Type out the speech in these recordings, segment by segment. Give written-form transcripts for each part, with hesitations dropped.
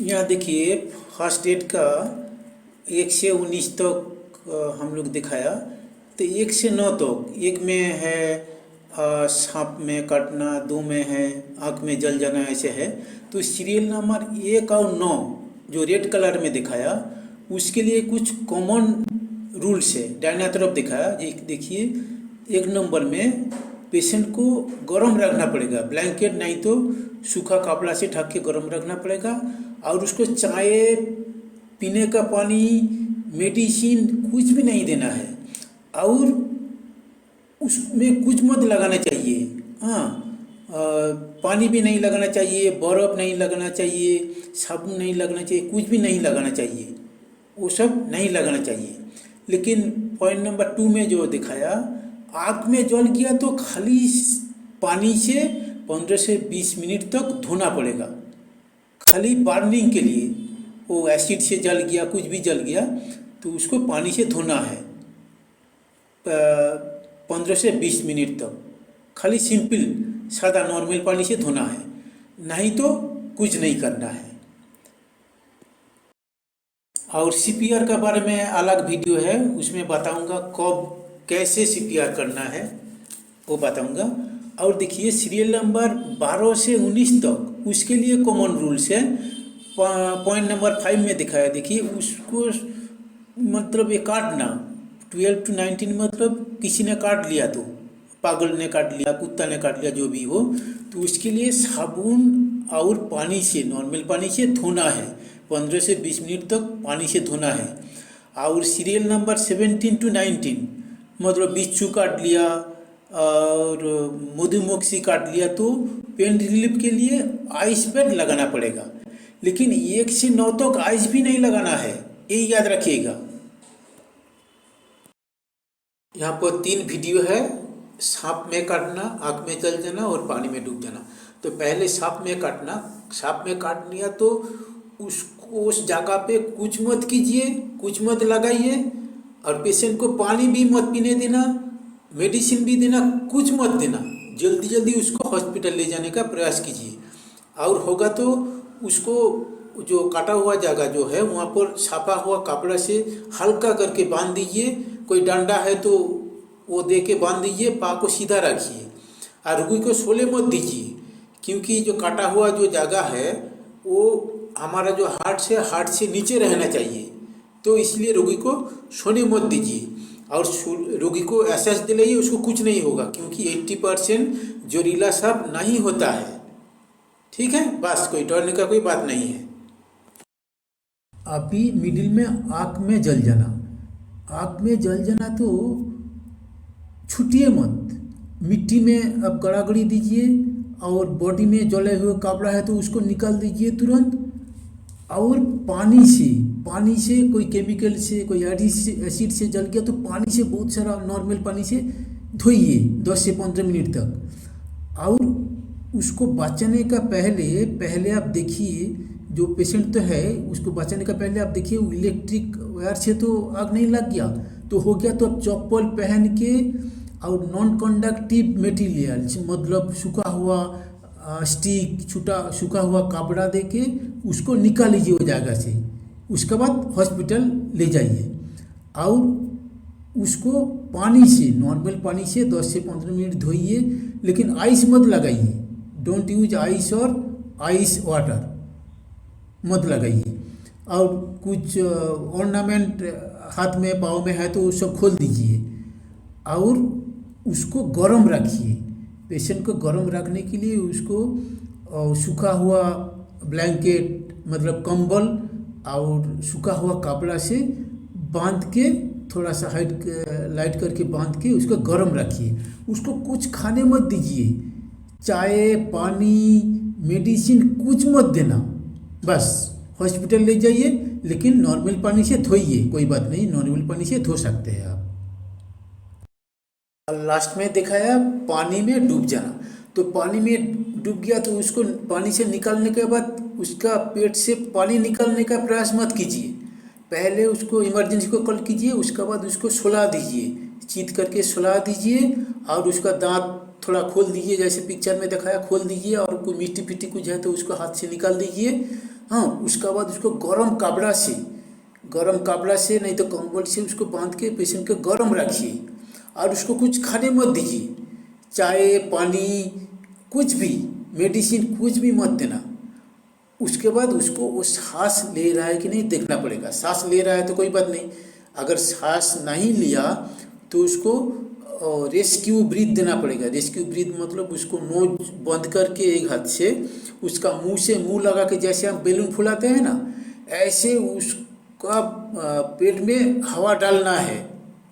यहाँ देखिए first aid का 1 से 19 तक हम लोग दिखाया। तो 1 से 9 तक, एक में है सांप में काटना, 2 में है आँख में जल जाना, ऐसे है। तो सीरियल नंबर 1 और 9 जो रेड कलर में दिखाया, उसके लिए कुछ कॉमन रूल्स है। दाहिना तरफ दिखाया, देखिए 1 नंबर में पेशेंट को गर्म रखना पड़ेगा, ब्लैंकेट नहीं तो सूखा कपड़ा से ढक के गर्म रखना पड़ेगा। और उसको चाय, पीने का पानी, मेडिसिन कुछ भी नहीं देना है। और उसमें कुछ मत लगाना चाहिए। हाँ, पानी भी नहीं लगाना चाहिए, बर्फ़ नहीं लगाना चाहिए, साबुन नहीं लगाना चाहिए, कुछ भी नहीं लगाना चाहिए, वो सब नहीं लगाना चाहिए। लेकिन पॉइंट नंबर 2 में जो दिखाया, आँख में जल गया तो खाली पानी से 15 से 20 मिनट तक धोना पड़ेगा, खाली बर्निंग के लिए। वो एसिड से जल गया, कुछ भी जल गया तो उसको पानी से धोना है 15 से 20 मिनट तक, खाली सिंपल सादा नॉर्मल पानी से धोना है, नहीं तो कुछ नहीं करना है। और सीपीआर का बारे में अलग वीडियो है, उसमें बताऊंगा कब कैसे सीपीआर करना है, वो बताऊंगा। और देखिए सीरियल नंबर 12 से 19 तक, उसके लिए कॉमन रूल्स है। पॉइंट नंबर 5 में दिखाया, देखिए उसको मतलब ये काटना 12 to 19, मतलब किसी ने काट लिया तो, पागल ने काट लिया, कुत्ता ने काट लिया, जो भी हो, तो उसके लिए साबुन और पानी से, नॉर्मल पानी से धोना है, 15 से 20 मिनट तक पानी से धोना है। और सीरियल नंबर 17 to 19, मतलब बिच्छू काट लिया और मधुमक्खी काट लिया तो पेन रिलीफ के लिए आइस पैक लगाना पड़ेगा। लेकिन 1 से 9 तक आइस भी नहीं लगाना है, ये याद रखिएगा। यहाँ पर 3 वीडियो है, सांप में काटना, आँख में जल जाना और पानी में डूब जाना। तो पहले सांप में काटना, सांप में काट लिया तो उसको उस जगह पे कुछ मत कीजिए, कुछ मत लगाइए, और पेशेंट को पानी भी मत पीने देना, मेडिसिन भी देना, कुछ मत देना। जल्दी जल्दी उसको हॉस्पिटल ले जाने का प्रयास कीजिए। और होगा तो उसको जो काटा हुआ जगह जो है वहाँ पर छापा हुआ कपड़ा से हल्का करके बांध दीजिए, कोई डंडा है तो वो दे के बांध दीजिए, पाँव को सीधा रखिए। और रुई को सोले मत दीजिए, क्योंकि जो काटा हुआ जो जगह है वो हमारा जो हार्ट से नीचे रहना चाहिए, तो इसलिए रोगी को सोने मत दीजिए। और रोगी को एहसास दिलाइए उसको कुछ नहीं होगा, क्योंकि 80% जोरीला सांप नहीं होता है। ठीक है, बस कोई डरने का कोई बात नहीं है। अभी मिडिल में आँख में जल जाना, आँख में जल जाना तो छूटिए मत, मिट्टी में अब गड़ागड़ी दीजिए, और बॉडी में जले हुए कपड़ा है तो उसको निकाल दीजिए तुरंत। और पानी से कोई केमिकल से, कोई एसिड से जल गया तो पानी से, बहुत सारा नॉर्मल पानी से धोइए 10 से 15 मिनट तक। और उसको बचाने का पहले आप देखिए, जो पेशेंट तो है उसको बचाने का पहले आप देखिए इलेक्ट्रिक वायर से तो आग नहीं लग गया, तो हो गया तो आप चप्पल पहन के और नॉन कंडक्टिव मटेरियल, मतलब सूखा हुआ स्टिक, छोटा सूखा हुआ कपड़ा दे के उसको निकाल लीजिए वो जगह से। उसके बाद हॉस्पिटल ले जाइए, और उसको पानी से, नॉर्मल पानी से 10 से 15 मिनट धोइए, लेकिन आइस मत लगाइए। डोंट यूज आइस और आइस वाटर मत लगाइए। और कुछ ऑर्नामेंट हाथ में पाँव में है तो वो सब खोल दीजिए, और उसको गर्म रखिए। पेशेंट को गर्म रखने के लिए उसको सूखा हुआ ब्लैंकेट, मतलब कंबल और सूखा हुआ कपड़ा से बांध के, थोड़ा सा लाइट करके बांध के उसको गर्म रखिए। उसको कुछ खाने मत दीजिए, चाय, पानी, मेडिसिन कुछ मत देना, बस हॉस्पिटल ले जाइए। लेकिन नॉर्मल पानी से धोइए, कोई बात नहीं, नॉर्मल पानी से धो सकते हैं आप। लास्ट में दिखाया पानी में डूब जाना, तो पानी में डूब गया तो उसको पानी से निकालने के बाद उसका पेट से पानी निकालने का प्रयास मत कीजिए। पहले उसको इमरजेंसी को कॉल कीजिए, उसके बाद उसको सुला दीजिए, चीत करके सुला दीजिए, और उसका दांत थोड़ा खोल दीजिए, जैसे पिक्चर में दिखाया खोल दीजिए, और कोई मिट्टी पिट्टी कुछ है तो उसको हाथ से निकाल दीजिए। हाँ, उसका बाद उसको गरम कपड़ा से नहीं तो कंबल से उसको बांध के पेशेंट को गरम रखिए और उसको कुछ खाने मत दीजिए। चाय पानी कुछ भी, मेडिसिन कुछ भी मत देना। उसके बाद उसको वो सांस ले रहा है कि नहीं देखना पड़ेगा। सांस ले रहा है तो कोई बात नहीं, अगर सांस नहीं लिया तो उसको रेस्क्यू ब्रीथ देना पड़ेगा। रेस्क्यू ब्रीथ मतलब उसको नोज बंद करके एक हाथ से उसका मुंह से मुंह लगा के, जैसे हम बैलून फुलाते हैं ना, ऐसे उसका पेट में हवा डालना है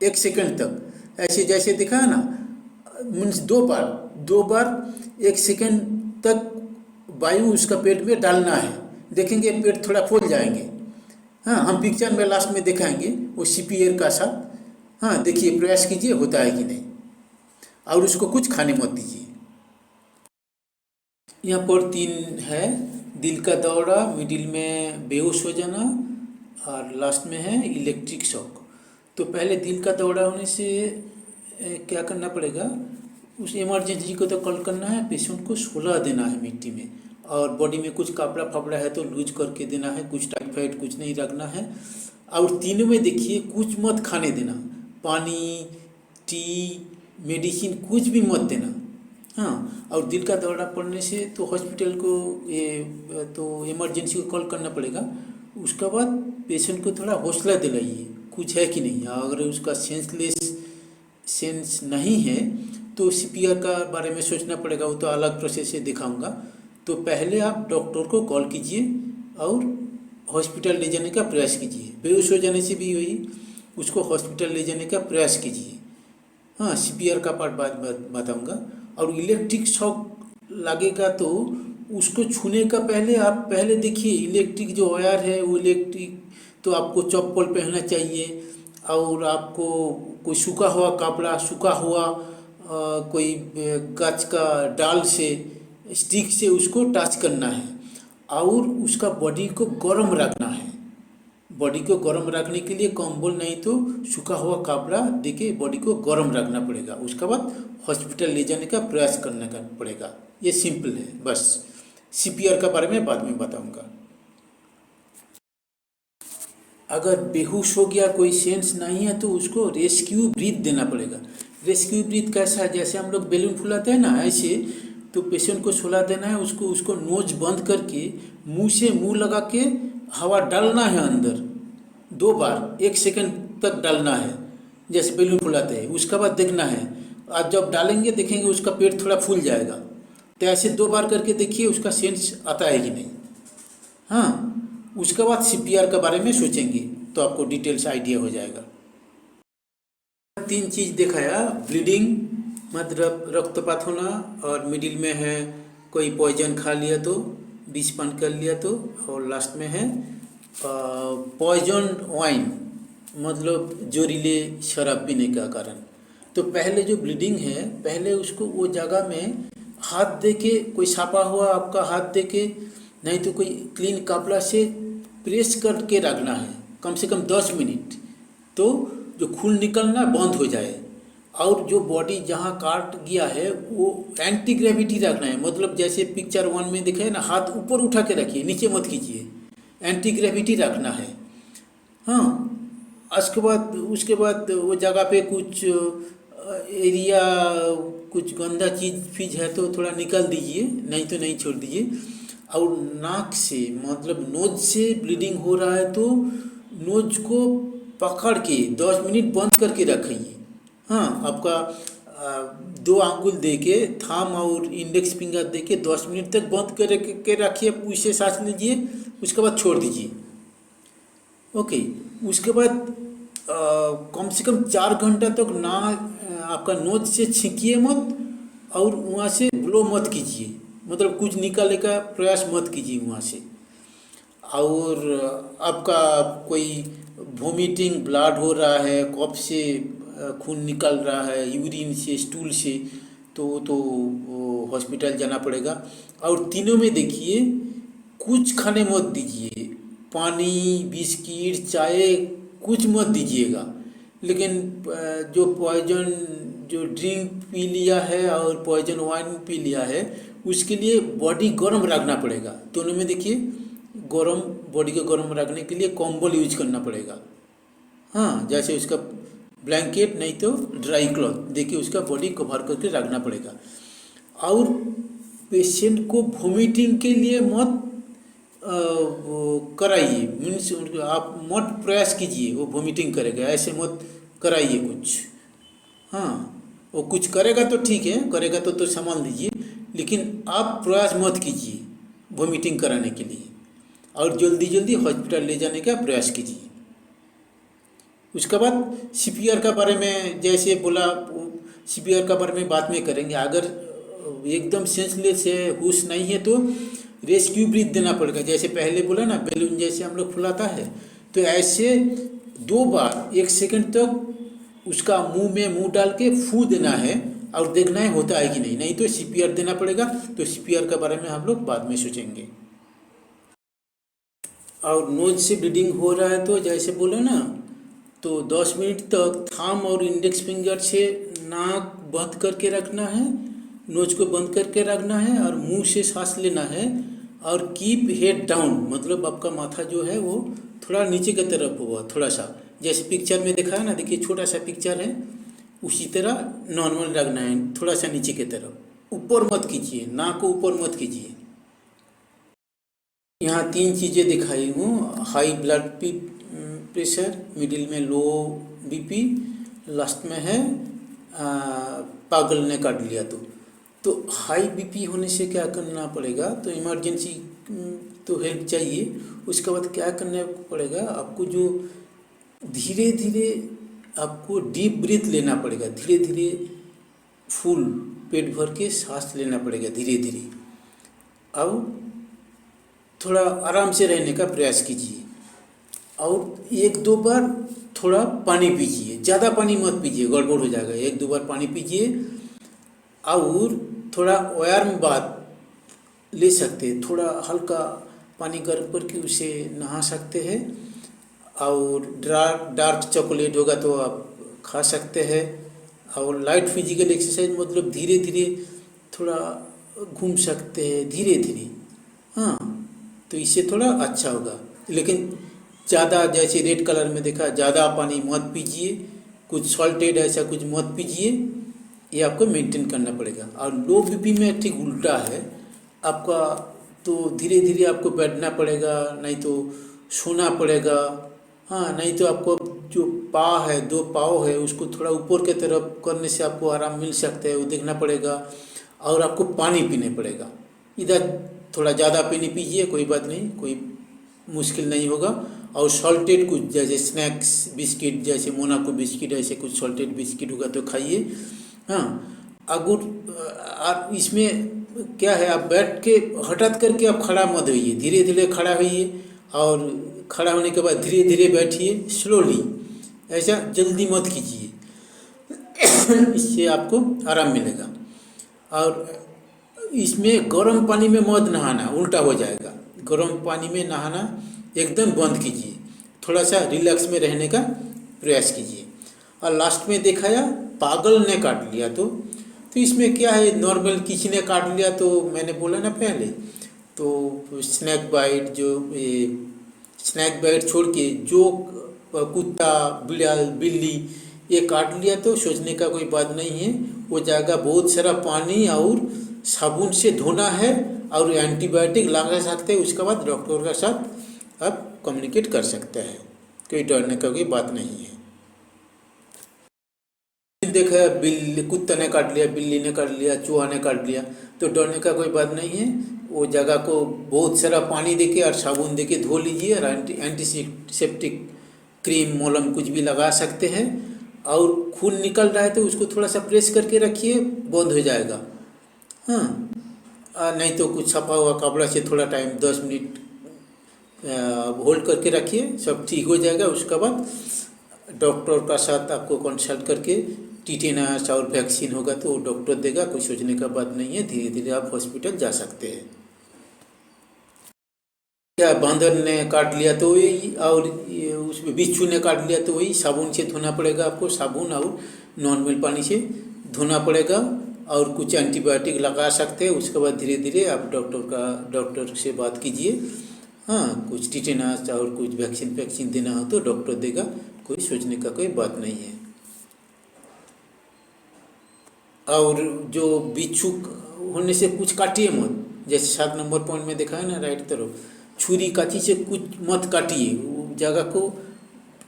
1 सेकंड तक। ऐसे जैसे दिखा है ना, मीन्स 2 बार 1 सेकंड तक वायु उसका पेट में डालना है। देखेंगे पेट थोड़ा फूल जाएंगे। हाँ, हम पिक्चर में लास्ट में दिखाएंगे वो सीपीआर का साथ। हाँ, देखिए, प्रयास कीजिए होता है कि नहीं, और उसको कुछ खाने मत दीजिए। यहाँ पर 3 है, दिल का दौरा, मिडिल में बेहोश हो जाना और लास्ट में है इलेक्ट्रिक शॉक। तो पहले दिल का दौरा होने से क्या करना पड़ेगा, उस इमरजेंसी को तो कॉल करना है, पेशेंट को सुला देना है मिट्टी में, और बॉडी में कुछ कपड़ा फपड़ा है तो लूज करके देना है, कुछ टाइफाइड कुछ नहीं रखना है। और तीनों में देखिए कुछ मत खाने देना, पानी टी मेडिसिन कुछ भी मत देना। हाँ, और दिल का दौरा पड़ने से तो हॉस्पिटल को तो इमरजेंसी को कॉल करना पड़ेगा। उसके बाद पेशेंट को थोड़ा हौसला दिलाइए, कुछ है कि नहीं। अगर उसका सेंस नहीं है तो सीपीआर का बारे में सोचना पड़ेगा, वो तो अलग प्रोसेस से दिखाऊंगा। तो पहले आप डॉक्टर को कॉल कीजिए और हॉस्पिटल ले जाने का प्रयास कीजिए। बेहोश हो जाने से भी वही, उसको हॉस्पिटल ले जाने का प्रयास कीजिए। हाँ, सीपीआर का पार्ट बाद बताऊंगा। और इलेक्ट्रिक शॉक लगेगा तो उसको छूने का पहले देखिए इलेक्ट्रिक जो वायर है वो इलेक्ट्रिक, तो आपको चप्पल पहनना चाहिए, और आपको कोई सूखा हुआ कपड़ा, सूखा हुआ कोई गाछ का डाल से, स्टिक से उसको टच करना है, और उसका बॉडी को गर्म रखना है। बॉडी को गर्म रखने के लिए कंबल नहीं तो सूखा हुआ कपड़ा देके बॉडी को गर्म रखना पड़ेगा। उसके बाद हॉस्पिटल ले जाने का प्रयास करने का पड़ेगा। ये सिंपल है, बस। सीपीआर का बारे में बाद में बताऊंगा। अगर बेहोश हो गया, कोई सेंस नहीं है, तो उसको रेस्क्यू ब्रीथ देना पड़ेगा। रेस्क्यू ब्रीथ कैसा है, जैसे हम लोग बैलून फुलाते हैं ना, ऐसे तो पेशेंट को सुला देना है। उसको नोज बंद करके मुंह से मुंह लगा के हवा डालना है अंदर 2 बार 1 सेकंड तक डालना है, जैसे बैलून फुलाते हैं। उसके बाद देखना है, आप जब डालेंगे देखेंगे उसका पेट थोड़ा फूल जाएगा। तो ऐसे 2 बार करके देखिए उसका सेंस आता है कि नहीं। हाँ, उसके बाद सीपीआर के बारे में सोचेंगे तो आपको डिटेल्स आइडिया हो जाएगा। 3 चीज़ दिखाया, ब्लीडिंग मतलब रक्तपात होना, और मिडिल में है कोई पॉइजन खा लिया तो, विषपान कर लिया तो, और लास्ट में है पॉइजन वाइन मतलब जोरीले शराब पीने का कारण। तो पहले जो ब्लीडिंग है, पहले उसको वो जगह में हाथ दे के, कोई छापा हुआ आपका हाथ दे के, नहीं तो कोई क्लीन कपड़ा से प्रेस करके रखना है कम से कम 10 मिनट, तो जो खून निकलना बंद हो जाए। और जो बॉडी जहाँ काट गया है वो एंटी ग्रेविटी रखना है, मतलब जैसे पिक्चर 1 में दिखा है ना, हाथ ऊपर उठा के रखिए, नीचे मत कीजिए, एंटी ग्रेविटी रखना है। हाँ, उसके बाद वो जगह पे कुछ एरिया, कुछ गंदा चीज़ फीज है तो थोड़ा निकाल दीजिए, नहीं तो नहीं छोड़ दीजिए। और नाक से मतलब नोज से ब्लीडिंग हो रहा है तो नोज को पकड़ के 10 मिनट बंद करके रखिए। हाँ, आपका 2 आंगुल दे के, थंब और इंडेक्स फिंगर दे के 10 मिनट तक बंद करके रखिए, उससे सांस लीजिए, उसके बाद छोड़ दीजिए। ओके, उसके बाद कम से कम 4 घंटा तक ना आपका नोज से छींकिए मत, और वहाँ से ब्लो मत कीजिए, मतलब कुछ निकालने का प्रयास मत कीजिए वहाँ से। और आपका कोई वोमिटिंग, ब्लड हो रहा है, कफ से खून निकल रहा है, यूरिन से, स्टूल से, तो हॉस्पिटल जाना पड़ेगा। और तीनों में देखिए कुछ खाने मत दीजिए, पानी बिस्किट चाय कुछ मत दीजिएगा। लेकिन जो पॉइजन, जो ड्रिंक पी लिया है और पॉइजन वाइन पी लिया है, उसके लिए बॉडी गर्म रखना पड़ेगा। दोनों में देखिए गर्म, बॉडी को गर्म रखने के लिए कंबल यूज करना पड़ेगा। हाँ, जैसे उसका ब्लैंकेट नहीं तो ड्राई क्लॉथ देखिए उसका बॉडी कवर करके रखना पड़ेगा। और पेशेंट को वोमिटिंग के लिए मत कराइए, मीन्स आप मत प्रयास कीजिए वो वोमिटिंग करेगा, ऐसे मत कराइए कुछ। हाँ, वो कुछ करेगा तो ठीक है, करेगा तो संभाल दीजिए, लेकिन आप प्रयास मत कीजिए वोमिटिंग कराने के लिए, और जल्दी जल्दी हॉस्पिटल ले जाने का प्रयास कीजिए। उसके बाद सीपीआर का बारे में जैसे बोला, सीपीआर का बारे में बाद में करेंगे। अगर एकदम सेंसलेस है, होश नहीं है, तो रेस्क्यू ब्रीथ देना पड़ेगा। जैसे पहले बोला ना, बैलून जैसे हम लोग फुलाता है, तो ऐसे 2 बार 1 सेकंड तक उसका मुंह में मुंह डाल के फू देना है और देखना है होता है कि नहीं, नहीं तो सीपीआर देना पड़ेगा। तो सीपीआर के बारे में हम लोग बाद में सोचेंगे। और नोज से ब्लीडिंग हो रहा है तो जैसे बोला ना, तो 10 मिनट तक थंब और इंडेक्स फिंगर से नाक बंद करके रखना है, नोज को बंद करके रखना है और मुंह से सांस लेना है। और कीप हेड डाउन, मतलब आपका माथा जो है वो थोड़ा नीचे की तरफ हुआ, थोड़ा सा, जैसे पिक्चर में देखा है ना, देखिए छोटा सा पिक्चर है, उसी तरह नॉर्मल रखना है, थोड़ा सा नीचे की तरफ, ऊपर मत कीजिए, नाक को ऊपर मत कीजिए। यहाँ 3 चीज़ें दिखाई हूँ, हाई ब्लड प्रेशर, मिडिल में लो बीपी, लास्ट में है पागल ने काट लिया। तो हाई बीपी होने से क्या करना पड़ेगा, तो इमरजेंसी तो हेल्प चाहिए। उसके बाद क्या करना पड़ेगा आपको, जो धीरे धीरे आपको डीप ब्रीथ लेना पड़ेगा, धीरे धीरे फुल पेट भर के सांस लेना पड़ेगा धीरे धीरे। अब थोड़ा आराम से रहने का प्रयास कीजिए और 1-2 बार थोड़ा पानी पीजिए, ज़्यादा पानी मत पीजिए, गड़बड़ हो जाएगा। 1-2 बार पानी पीजिए और थोड़ा वार्म बाथ ले सकते हैं, थोड़ा हल्का पानी गर्म करके उसे नहा सकते हैं। और डार्क चॉकलेट होगा तो आप खा सकते हैं। और लाइट फिजिकल एक्सरसाइज, मतलब धीरे धीरे थोड़ा घूम सकते हैं, धीरे धीरे। हाँ, तो इससे थोड़ा अच्छा होगा। लेकिन ज़्यादा, जैसे रेड कलर में देखा, ज़्यादा पानी मत पीजिए, कुछ सॉल्टेड ऐसा कुछ मत पीजिए, ये आपको मेंटेन करना पड़ेगा। और लो बीपी में ठीक उल्टा है आपका, तो धीरे धीरे आपको बैठना पड़ेगा, नहीं तो सोना पड़ेगा। हाँ, नहीं तो आपको जो पाँव है, 2 पाँव है, उसको थोड़ा ऊपर की तरफ करने से आपको आराम मिल सकता है, वो देखना पड़ेगा। और आपको पानी पीने पड़ेगा, इधर थोड़ा ज़्यादा पानी पीजिए, कोई बात नहीं, कोई मुश्किल नहीं होगा। और सॉल्टेड कुछ जैसे स्नैक्स, बिस्किट, जैसे मोनाको बिस्किट, ऐसे कुछ सॉल्टेड बिस्किट होगा तो खाइए। हाँ, अगर इसमें क्या है, आप बैठ के हठात करके आप खड़ा मत होइए, धीरे धीरे खड़ा होइए और खड़ा होने के बाद धीरे धीरे बैठिए, स्लोली, ऐसा जल्दी मत कीजिए। इससे आपको आराम मिलेगा। और इसमें गर्म पानी में मत नहाना, उल्टा हो जाएगा। गर्म पानी में नहाना एकदम बंद कीजिए, थोड़ा सा रिलैक्स में रहने का प्रयास कीजिए। और लास्ट में दिखाया पागल ने काट लिया, तो इसमें क्या है, नॉर्मल किसी ने काट लिया तो मैंने बोला ना पहले, तो स्नैक बाइट, जो स्नैक बाइट छोड़ के जो कुत्ता, बिल्ली ये काट लिया तो सोचने का कोई बात नहीं है। वो जगह बहुत सारा पानी और साबुन से धोना है और एंटीबायोटिक लगा सकते हैं। उसके बाद डॉक्टर के साथ आप कम्युनिकेट कर सकते हैं, कोई डरने का कोई बात नहीं है। देखा, कुत्ता ने काट लिया, बिल्ली ने काट लिया, चूहा ने काट लिया, तो डरने का कोई बात नहीं है। वो जगह को बहुत सारा पानी देके और साबुन देके धो लीजिए और एंटीसेप्टिक क्रीम, मलहम कुछ भी लगा सकते हैं। और खून निकल रहा है तो उसको थोड़ा सा प्रेस करके रखिए, बंद हो जाएगा। हाँ, नहीं तो कुछ छपा हुआ कपड़ा से थोड़ा टाइम 10 मिनट होल्ड करके रखिए, सब ठीक हो जाएगा। उसके बाद डॉक्टर का साथ आपको कंसल्ट करके टीटेनस और वैक्सीन होगा तो डॉक्टर देगा, कोई सोचने का बात नहीं है। धीरे धीरे आप हॉस्पिटल जा सकते हैं। क्या बांदर ने काट लिया तो वही, और उसमें बिच्छू ने काट लिया तो वही, साबुन से धोना पड़ेगा आपको, साबुन और नॉर्मल पानी से धोना पड़ेगा और कुछ एंटीबायोटिक लगा सकते हैं। उसके बाद धीरे धीरे आप डॉक्टर से बात कीजिए। हाँ, कुछ टिटेनस और कुछ वैक्सीन वैक्सीन देना हो तो डॉक्टर देगा, कोई सोचने का कोई बात नहीं है। और जो बिच्छू होने से कुछ काटिए मत, जैसे 7 नंबर पॉइंट में देखा है ना, राइट तरफ, छुरी कांची से कुछ मत काटिए, वो जगह को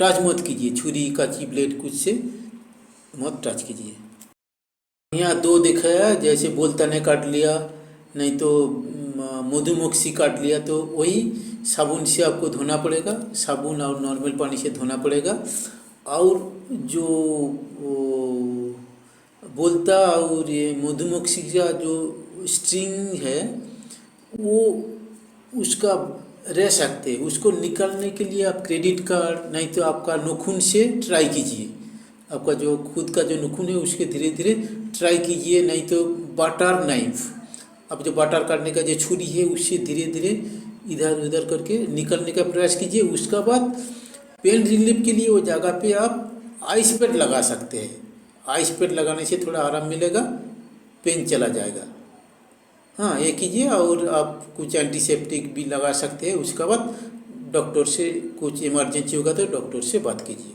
टच मत कीजिए, छुरी कांची ब्लेड कुछ से मत टच कीजिए। यहाँ 2 देखा है, जैसे बोलता ने काट लिया, नहीं तो मधुमक्खी काट लिया, तो वही साबुन से आपको धोना पड़ेगा, साबुन और नॉर्मल पानी से धोना पड़ेगा। और जो बोलता और ये मधुमक्खी का जो स्ट्रिंग है वो उसका रह सकते हैं, उसको निकालने के लिए आप क्रेडिट कार्ड नहीं तो आपका नाखून से ट्राई कीजिए, आपका जो खुद का जो नाखून है उसके धीरे धीरे ट्राई कीजिए, नहीं तो बटर नाइफ, अब जो बटर काटने का जो छुरी है उससे धीरे धीरे इधर उधर करके निकलने का प्रयास कीजिए। उसका बाद पेन रिलीफ के लिए वो जगह पे आप आइस पैड लगा सकते हैं, आइस पैड लगाने से थोड़ा आराम मिलेगा, पेन चला जाएगा। हाँ, ये कीजिए। और आप कुछ एंटीसेप्टिक भी लगा सकते हैं। उसके बाद डॉक्टर से कुछ इमरजेंसी होगा तो डॉक्टर से बात कीजिए।